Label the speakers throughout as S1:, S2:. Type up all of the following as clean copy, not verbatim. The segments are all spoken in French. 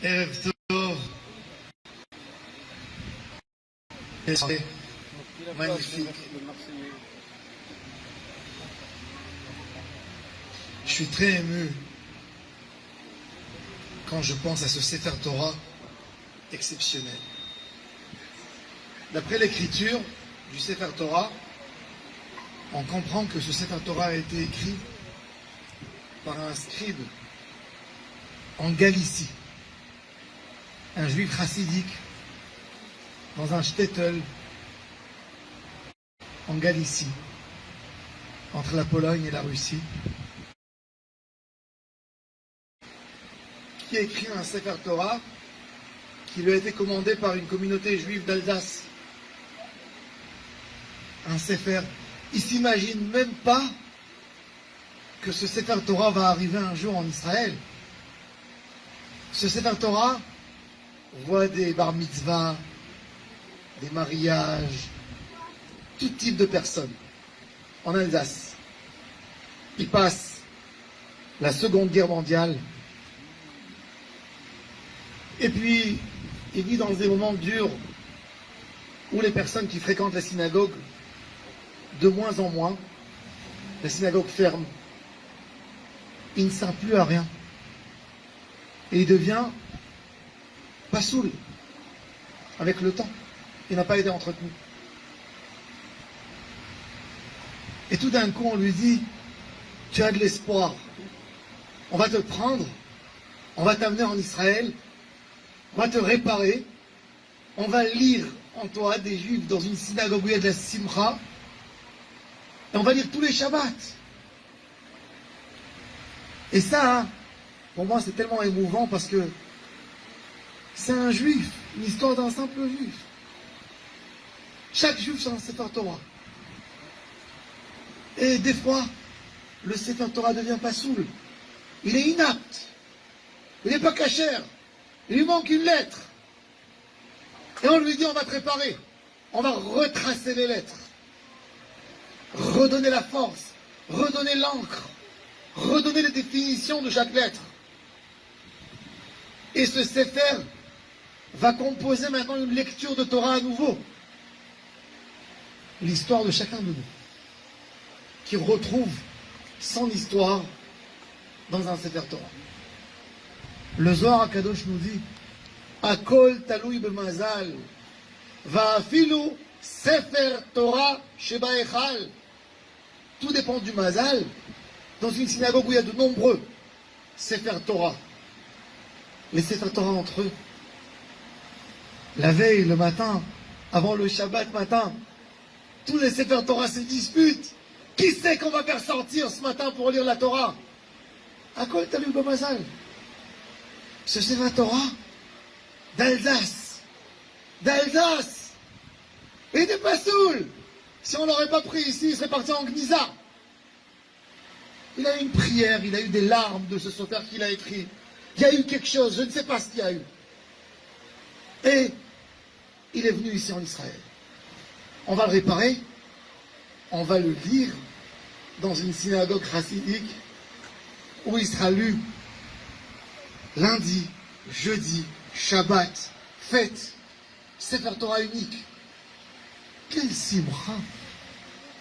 S1: Erev Tov. Magnifique. Je suis très ému quand je pense à ce Sefer Torah exceptionnel. D'après l'écriture du Sefer Torah, on comprend que ce Sefer Torah a été écrit par un scribe en Galicie, un juif chassidique, dans un shtetl en Galicie, entre la Pologne et la Russie, qui a écrit un Sefer Torah qui lui a été commandé par une communauté juive d'Alsace. Un Sefer. Il ne s'imagine même pas que ce Sefer Torah va arriver un jour en Israël. Ce Sefer Torah voit des bar mitzvahs, des mariages, tout type de personnes en Alsace. Il passe la Seconde Guerre mondiale. Et puis, il vit dans des moments durs où les personnes qui fréquentent la synagogue, de moins en moins, la synagogue ferme. Il ne sert plus à rien. Et il devient pas saoul avec le temps. Il n'a pas été entretenu. Et tout d'un coup, on lui dit, tu as de l'espoir. On va te prendre, on va t'amener en Israël, on va te réparer, on va lire en toi des juifs dans une synagogue où il y a de la simcha, et on va lire tous les Shabbats. Et ça, pour moi, c'est tellement émouvant parce que c'est un juif, une histoire d'un simple juif. Chaque juif, c'est un Sefer Torah. Et des fois, le Sefer Torah devient pas saoul. Il est inapte. Il n'est pas cachère. Il lui manque une lettre. Et on lui dit, on va te réparer. On va retracer les lettres. Redonner la force. Redonner l'encre. Redonner les définitions de chaque lettre. Et ce Sefer va composer maintenant une lecture de Torah à nouveau. L'histoire de chacun de nous, qui retrouve son histoire dans un Sefer Torah. Le Zohar HaKadosh nous dit Akol talui b'mazal va'afilu Sefer Torah sheba'echal. Tout dépend du mazal. Dans une synagogue où il y a de nombreux Sefer Torah, les Sefer Torah entre eux, la veille, le matin, avant le Shabbat matin, tous les Sefer Torah se disputent. Qui c'est qu'on va faire sortir ce matin pour lire la Torah? Akol talui b'mazal. Ce Sefer Torah d'Alsace. Il n'était pas saoul. Si on ne l'aurait pas pris ici, il serait parti en Gnisa. Il a eu une prière, il a eu des larmes de ce Sefer qu'il a écrit. Il y a eu quelque chose, je ne sais pas ce qu'il y a eu. Et il est venu ici en Israël. On va le réparer, on va le lire dans une synagogue chassidique où il sera lu lundi, jeudi, Shabbat, fête, Sefer Torah unique. Quelle simra,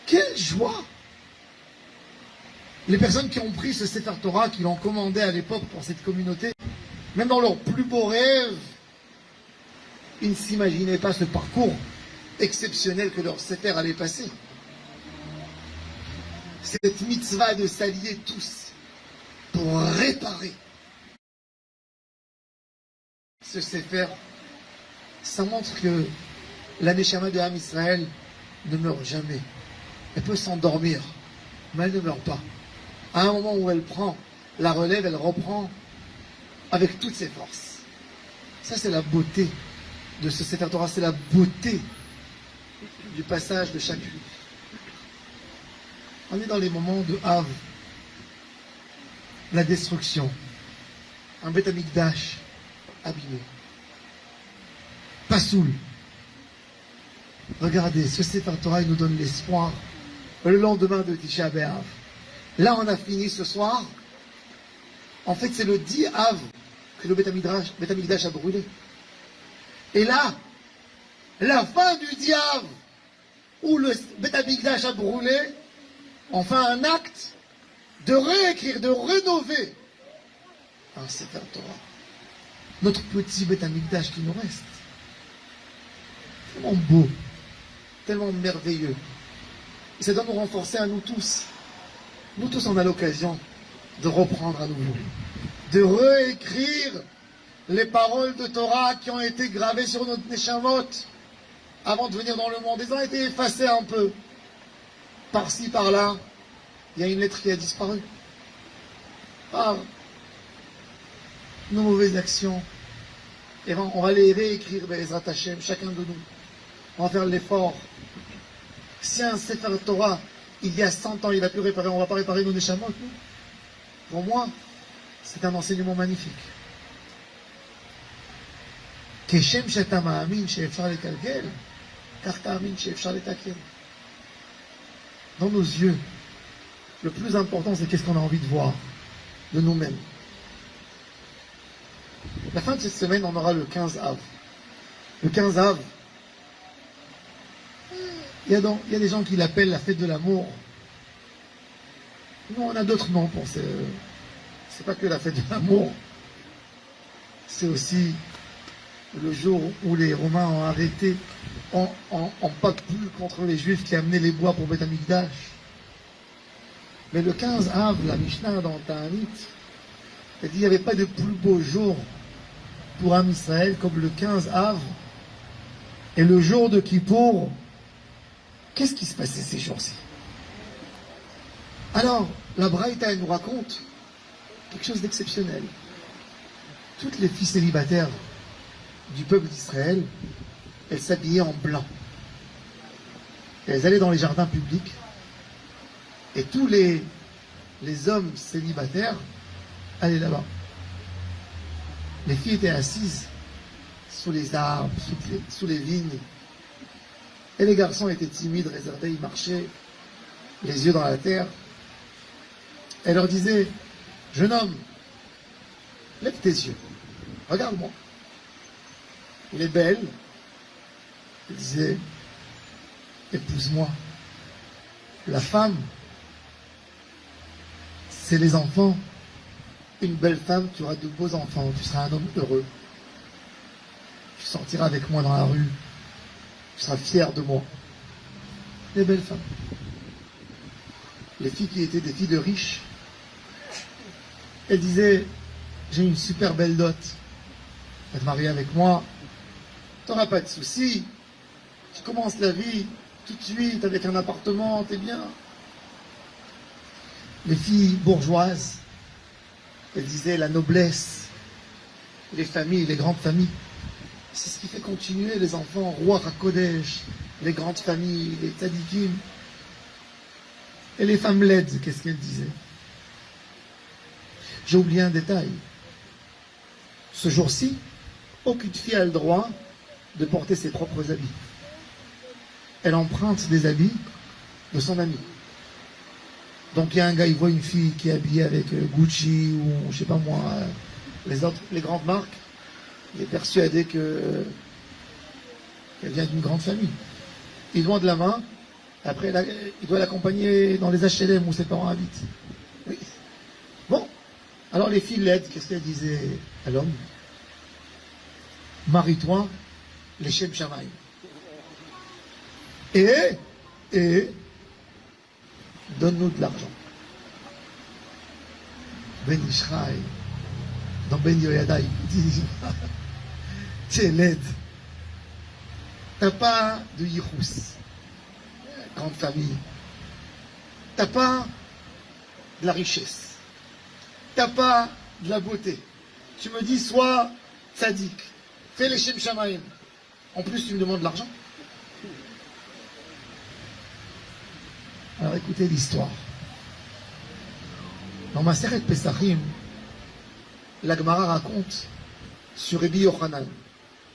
S1: quelle joie! Les personnes qui ont pris ce Sefer Torah, qui l'ont commandé à l'époque pour cette communauté, même dans leurs plus beaux rêves, ils ne s'imaginaient pas ce parcours exceptionnel que leur Sefer allait passer. Cette mitzvah de s'allier tous pour réparer ce Sefer, ça montre que la Neshama de Am Israël ne meurt jamais. Elle peut s'endormir, mais elle ne meurt pas. À un moment où elle prend la relève, elle reprend avec toutes ses forces. Ça, c'est la beauté de ce Sefer Torah, c'est la beauté du passage de chaque juif. On est dans les moments de Hav, la destruction, un Beth Amikdash abîmé. Pas saoul. Regardez, ce Sefer Torah, il nous donne l'espoir. Le lendemain de Tisha B'Av. Là, on a fini ce soir. En fait, c'est le 10 Av. que le Beth Amikdash a brûlé. Et là, la fin du diable, où le Beth Amikdash a brûlé, on fait un acte de réécrire, de rénover un Sefer Torah. Notre petit Beth Amikdash qui nous reste. Tellement beau, tellement merveilleux. Et ça doit nous renforcer à nous tous. Nous tous, on a l'occasion de reprendre à nouveau, de réécrire les paroles de Torah qui ont été gravées sur notre Neshamot avant de venir dans le monde. Elles ont été effacées un peu. Par-ci, par-là, il y a une lettre qui a disparu. Par nos mauvaises actions. Et on va les réécrire, Be'ezrat Hashem, chacun de nous. On va faire l'effort. Si un Sefer Torah, il y a 100 ans, il a pu réparer, on ne va pas réparer nos Neshamot, nous. Pour moi, c'est un enseignement magnifique. Keshem she'ata ma'amin she'efshar lekalkel, kach ta'amin she'efshar letaken. Dans nos yeux, le plus important, c'est qu'est-ce qu'on a envie de voir de nous-mêmes. La fin de cette semaine, on aura le 15 Av. Le 15 Av, il y a des gens qui l'appellent la fête de l'amour. Nous, on a d'autres noms pour ce... C'est pas que la fête de l'amour. C'est aussi le jour où les Romains ont arrêté, ont pas pu contre les Juifs qui amenaient les bois pour Beth Amikdash. Mais le 15 Av, la Mishnah dans Ta'anit, elle dit qu'il n'y avait pas de plus beau jour pour Am Israël comme le 15 Av et le jour de Kippour. Qu'est-ce qui se passait ces jours-ci? Alors, la Braïta, elle nous raconte quelque chose d'exceptionnel. Toutes les filles célibataires du peuple d'Israël, elles s'habillaient en blanc. Elles allaient dans les jardins publics et tous les hommes célibataires allaient là-bas. Les filles étaient assises sous les arbres, sous les vignes. Et les garçons étaient timides, réservés, ils marchaient, les yeux dans la terre. Elle leur disait, jeune homme, lève tes yeux, regarde-moi. Elle est belle. Elle disait, épouse-moi. La femme, c'est les enfants. Une belle femme, tu auras de beaux enfants, tu seras un homme heureux. Tu sortiras avec moi dans la rue, tu seras fier de moi. Les belles femmes. Les filles qui étaient des filles de riches, elles disaient, j'ai une super belle dot, tu vas te marier avec moi, tu n'auras pas de soucis, tu commences la vie tout de suite avec un appartement, t'es bien. Les filles bourgeoises, elles disaient la noblesse, les familles, les grandes familles. C'est ce qui fait continuer les enfants, Roi Hakodesh, les grandes familles, les tzadikim. Et les femmes laides, qu'est-ce qu'elles disaient? J'ai oublié un détail. Ce jour-ci, aucune fille a le droit de porter ses propres habits. Elle emprunte des habits de son ami. Donc il y a un gars, il voit une fille qui est habillée avec Gucci ou je sais pas moi, les grandes marques. Il est persuadé qu'elle vient d'une grande famille. Il doit de la main. Après, il doit l'accompagner dans les HLM où ses parents habitent. Oui. Bon. Alors les filles laides, qu'est-ce qu'elles disaient à l'homme? Marie-toi, les Shem Shamaï. Et donne-nous de l'argent. Ben Ishraï, dans Ben Yoyadai, dit, tu es laide. T'as pas de yichus, grande famille. T'as pas de la richesse. T'as pas de la beauté. Tu me dis, sois tzaddik, fais les Shem Shamaïm. En plus, tu me demandes de l'argent. Alors écoutez l'histoire. Dans Maseret Pesachim, la Gemara raconte sur Rabbi Yochanan.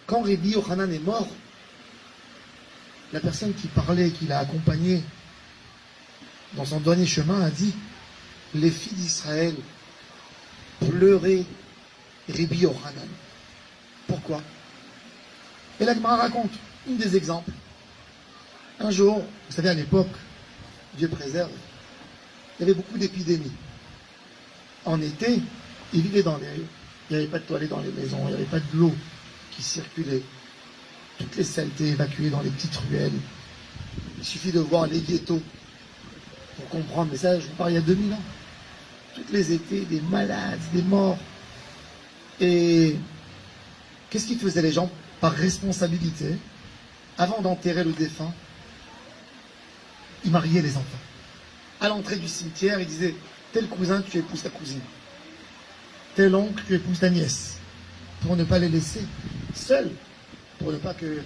S1: Quand Rabbi Yochanan est mort, la personne qui parlait, qui l'a accompagné dans son dernier chemin, a dit: les filles d'Israël pleuraient Rabbi Yochanan. Pourquoi? Et la Gemara raconte un des exemples. Un jour, vous savez, à l'époque, Dieu préserve, il y avait beaucoup d'épidémies. En été, ils vivaient dans les rues. Il n'y avait pas de toilettes dans les maisons, il n'y avait pas de l'eau qui circulait. Toutes les saletés évacuées dans les petites ruelles. Il suffit de voir les ghettos pour comprendre. Mais ça, je vous parle il y a 2000 ans. Toutes les étés, des malades, des morts. Et qu'est-ce qu'ils faisaient les gens? Par responsabilité, avant d'enterrer le défunt, ils mariaient les enfants. À l'entrée du cimetière, ils disaient, tel cousin, tu épouses ta cousine. Tel oncle, tu épouses ta nièce. Pour ne pas les laisser seuls. Pour ne pas que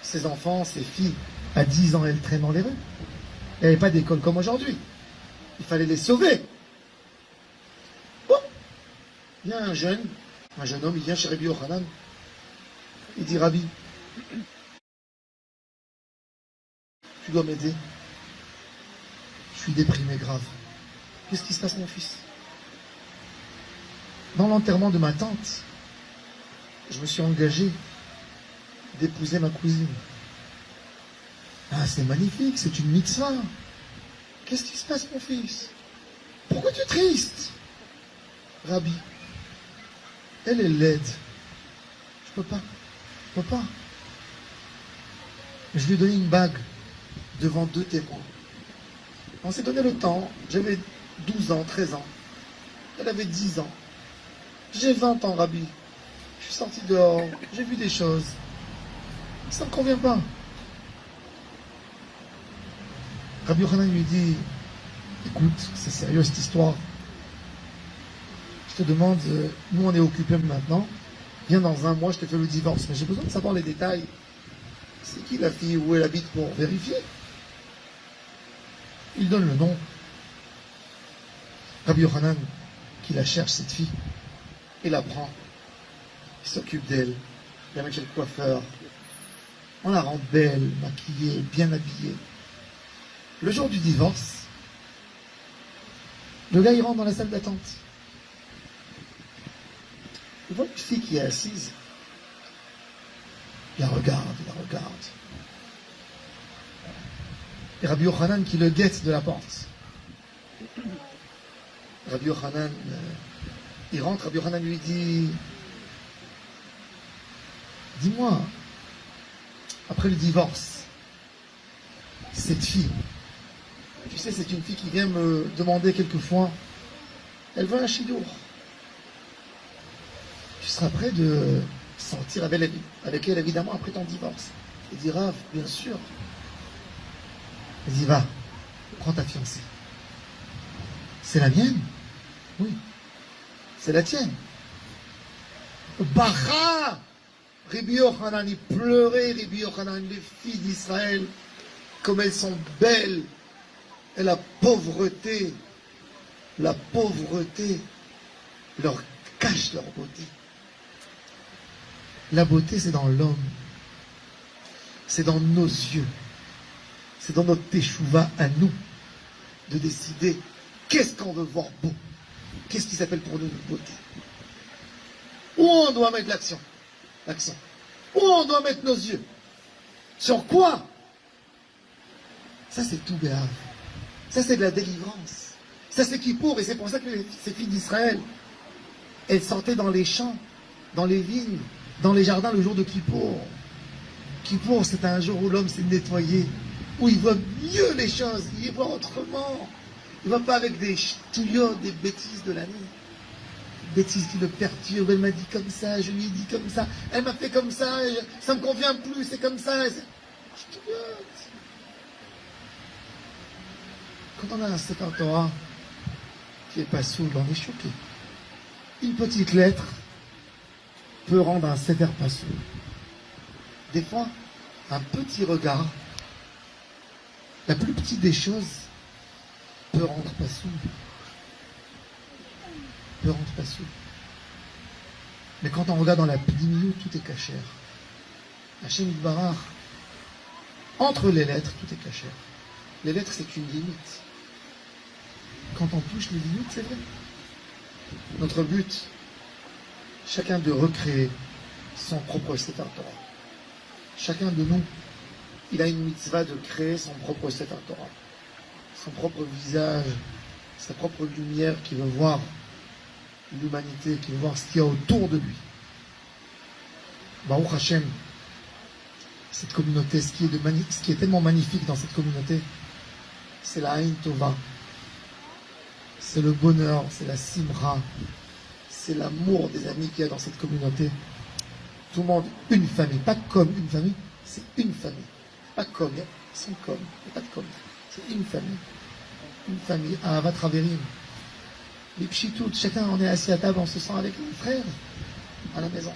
S1: ces enfants, ces filles, à 10 ans, elles traînent dans les rues. Il n'y avait pas d'école comme aujourd'hui. Il fallait les sauver. Bon, il y a un jeune homme, il vient chez Rabbi Yochanan. Il dit, Rabbi, tu dois m'aider. Je suis déprimé grave. Qu'est-ce qui se passe, mon fils? Dans l'enterrement de ma tante, je me suis engagé d'épouser ma cousine. Ah, c'est magnifique, c'est une mitzvah. Qu'est-ce qui se passe, mon fils? Pourquoi tu es triste? Rabbi, elle est laide. Je peux pas. Je lui ai donné une bague devant 2 témoins. On s'est donné le temps. J'avais 12 ans, 13 ans. Elle avait 10 ans. J'ai 20 ans, Rabbi. Je suis sorti dehors. J'ai vu des choses. Ça ne me convient pas. Rabbi Yochanan lui dit, écoute, c'est sérieux cette histoire. Je te demande, nous on est occupés maintenant. Viens dans 1 mois, je te fais le divorce. Mais j'ai besoin de savoir les détails. C'est qui la fille, où elle habite pour vérifier? Il donne le nom. Rabbi Yochanan, qui la cherche, cette fille, il la prend. Il s'occupe d'elle. Il la met chez le coiffeur. On la rend belle, maquillée, bien habillée. Le jour du divorce, le gars il rentre dans la salle d'attente. Il voit une fille qui est assise. Il la regarde. Et Rabbi Yochanan qui le guette de la porte. Rabbi Yochanan, il rentre, Rabbi Yochanan lui dit, dis-moi, après le divorce, cette fille, tu sais, c'est une fille qui vient me demander quelquefois, elle veut un chidour. Tu seras prêt de sortir avec elle, évidemment, après ton divorce. Il dit, Rav, bien sûr. Il dit, va, prends ta fiancée. C'est la mienne? Oui. C'est la tienne. Bacha! Rabbi Yochanan, il pleurait, Rabbi Yochanan, les filles d'Israël, comme elles sont belles. Et la pauvreté leur cache leur beauté. La beauté, c'est dans l'homme. C'est dans nos yeux. C'est dans notre teshuva à nous de décider qu'est-ce qu'on veut voir beau. Qu'est-ce qui s'appelle pour nous une beauté. Où on doit mettre l'accent. Où on doit mettre nos yeux. Sur quoi? Ça, c'est tout béave. Ça, c'est de la délivrance. Ça, c'est Kippour. Et c'est pour ça que ces filles d'Israël, elles sortaient dans les champs, dans les vignes, dans les jardins le jour de Kippour. Kippour, c'est un jour où l'homme s'est nettoyé, où il voit mieux les choses, il voit autrement. Il ne voit pas avec des ch'touillots, des bêtises de la nuit. Bêtises qui le perturbent. Elle m'a dit comme ça, je lui ai dit comme ça, elle m'a fait comme ça, ça ne me convient plus, c'est comme ça. Ch'touillots. Quand on a un Sefer Torah qui n'est pas sourd, on est choqué. Une petite lettre peut rendre un Sefer pas sourd. Des fois, un petit regard, la plus petite des choses, peut rendre pas sourd. Mais quand on regarde dans la Pnimiut, tout est cachère. Hachem Yitbarach, entre les lettres, tout est cachère. Les lettres, c'est une limite. Quand on touche les limites, c'est vrai. Notre but, chacun de recréer son propre Sefer Torah. Chacun de nous, il a une mitzvah de créer son propre Sefer Torah. Son propre visage, sa propre lumière qui veut voir l'humanité, qui veut voir ce qu'il y a autour de lui. Baruch Hashem, cette communauté, ce qui est tellement magnifique dans cette communauté, c'est la Aïn Tova, c'est le bonheur, c'est la simra, c'est l'amour des amis qu'il y a dans cette communauté. Tout le monde, une famille, pas comme une famille, c'est une famille. Pas comme, sans comme, pas de comme. C'est une famille. Une famille, Ahavat Raverim. Les pchitoutes, chacun on est assis à table, on se sent avec les frères à la maison.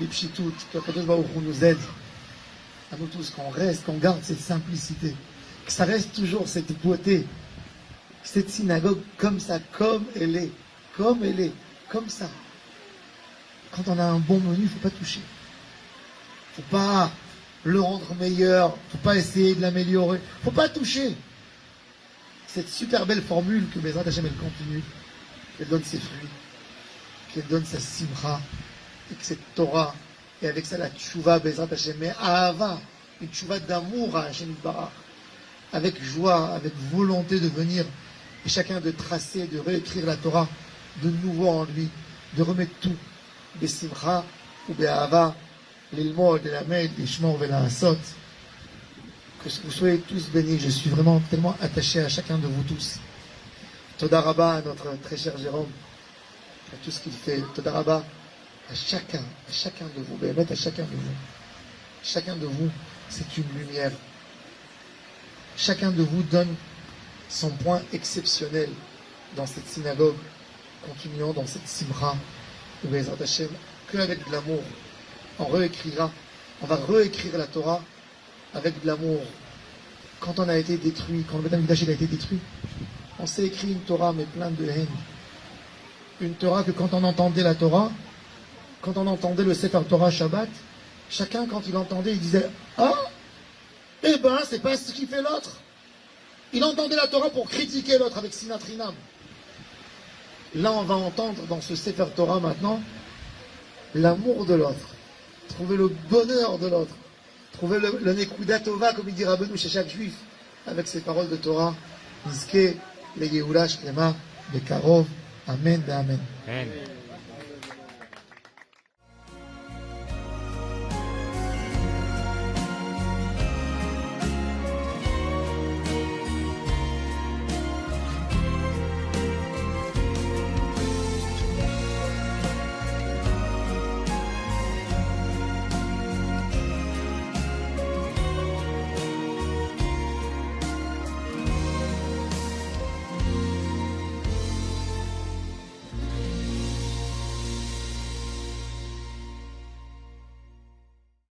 S1: Les pchitoutes, que Kadosh Baruch Hu nous aide, à nous tous, qu'on reste, qu'on garde cette simplicité, que ça reste toujours cette beauté, cette synagogue comme ça, comme elle est, comme ça. Quand on a un bon menu, il ne faut pas toucher. Il ne faut pas le rendre meilleur, il ne faut pas essayer de l'améliorer, il ne faut pas toucher. Cette super belle formule que Bezrat Hashem elle continue, qu'elle donne ses fruits, qu'elle donne sa simcha, et que cette Torah, et avec ça la tchouva Bezrat Hashem, mais ahava, une tchouva d'amour à Hashem Barach, avec joie, avec volonté de venir, et chacun de tracer, de réécrire la Torah de nouveau en lui, de remettre tout, besimcha ou be'ahava, l'ilmod, l'amed, l'ishmor, ve'la'asot. Que vous soyez tous bénis. Je suis vraiment tellement attaché à chacun de vous tous. Toda Rabba à notre très cher Jérôme, à tout ce qu'il fait. Toda Rabba à chacun de vous. Bémet à chacun de vous. Chacun de vous, c'est une lumière. Chacun de vous donne son point exceptionnel dans cette synagogue. Continuons dans cette simra. Bezrat Hashem, qu'avec de l'amour, on va réécrire la Torah avec de l'amour. Quand on a été détruit, quand le Beth Amikdash a été détruit, on s'est écrit une Torah mais pleine de haine. Une Torah que quand on entendait la Torah, quand on entendait le Sefer Torah Shabbat, chacun quand il entendait, il disait « Ah, eh ben c'est pas ce qui fait l'autre ». Il entendait la Torah pour critiquer l'autre avec Sinatrinam. Là on va entendre dans ce Sefer Torah maintenant l'amour de l'autre, trouver le bonheur de l'autre. Trouver le Nekuda Tova, comme il dit Rabbeinu chez chaque juif, avec ses paroles de Torah. Nizke, le Yehoula Shlema, Bekarov, Amen, Amen.